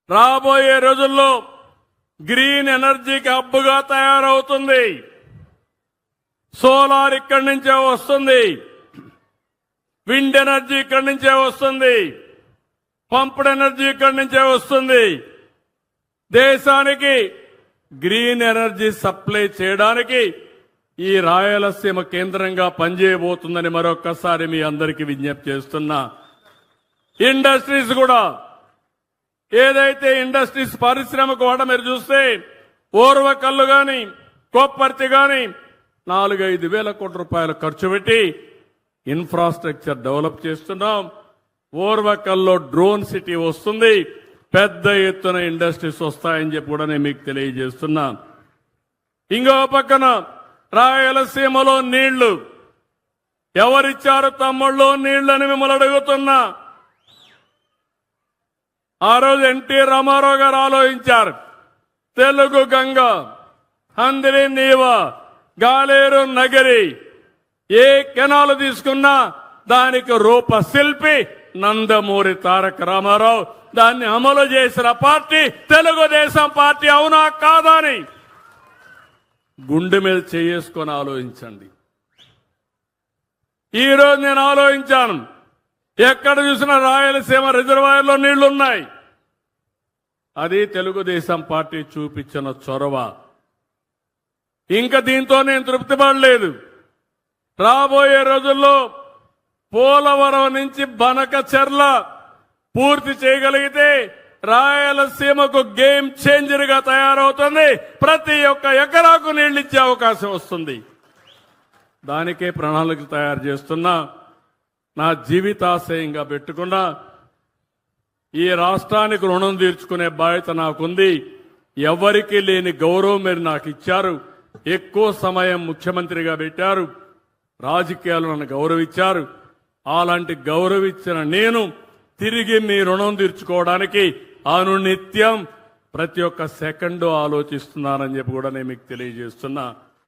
రాబోయే రోజుల్లో గ్రీన్ ఎనర్జీకి హబ్గా తయారవుతుంది. సోలార్ ఇక్కడి నుంచే వస్తుంది, విండ్ ఎనర్జీ ఇక్కడి నుంచే వస్తుంది, పంప్డ్ ఎనర్జీ ఇక్కడి నుంచే వస్తుంది. దేశానికి గ్రీన్ ఎనర్జీ సప్లై చేయడానికి ఈ రాయలసీమ కేంద్రంగా పనిచేయబోతుందని మరొక్కసారి మీ అందరికీ విజ్ఞప్తి చేస్తున్నా. ఇండస్ట్రీస్ కూడా ఏదైతే ఇండస్ట్రీస్ పారిశ్రామిక వాడ మీరు చూస్తే ఓర్వకల్లు గాని కొప్పర్తి గాని 4-5 వేల కోట్ల రూపాయలు ఖర్చు పెట్టి ఇన్ఫ్రాస్ట్రక్చర్ డెవలప్ చేస్తున్నాం. ఓర్వకల్లో డ్రోన్ సిటీ వస్తుంది, పెద్ద ఎత్తున ఇండస్ట్రీస్ వస్తాయని చెప్పి కూడా నేను మీకు తెలియజేస్తున్నా. ఇంకో పక్కన రాయలసీమలో నీళ్లు ఎవరిచ్చారు తమ్ముళ్ళు నీళ్లని మిమ్మల్ని అడుగుతున్నా. ఆ రోజు ఎన్టీ రామారావు గారు ఆలోచించారు. తెలుగు గంగ, హందిరి నీవ, గాలేరు నగరి, ఏ కెనాలు తీసుకున్నా దానికి రూపశిల్పి నందమూరి తారక రామారావు. దాన్ని అమలు చేసిన పార్టీ తెలుగుదేశం పార్టీ. అవునా కాదా అని గుండె మీద చేసుకొని ఆలోచించండి. ఈరోజు నేను ఆలోచించాను, ఎక్కడ చూసినా రాయలసీమ రిజర్వాయర్లో నీళ్లున్నాయి. అది తెలుగుదేశం పార్టీ చూపించిన చొరవ. ఇంకా దీంతో నేను తృప్తి పడలేదు. రాబోయే రోజుల్లో పోలవరం నుంచి బనకచెర్ల పూర్తి చేయగలిగితే రాయలసీమకు గేమ్ చేంజర్ గా తయారవుతుంది. ప్రతి ఒక్క ఎకరాకు నీళ్లు ఇచ్చే అవకాశం వస్తుంది. దానికే ప్రణాళిక తయారు చేస్తున్నా. నా జీవితాశయంగా పెట్టుకున్నా ఈ రాష్ట్రానికి రుణం తీర్చుకునే బాధ్యత నాకుంది. ఎవరికీ లేని గౌరవం మీరు నాకు ఇచ్చారు. ఎక్కువ సమయం ముఖ్యమంత్రిగా పెట్టారు, రాజకీయాలు నన్ను గౌరవించారు. అలాంటి గౌరవించిన నేను తిరిగి మీ రుణం తీర్చుకోవడానికి అనునిత్యం ప్రతి ఒక్క సెకండు ఆలోచిస్తున్నానని చెప్పి కూడా నేను మీకు తెలియజేస్తున్నా.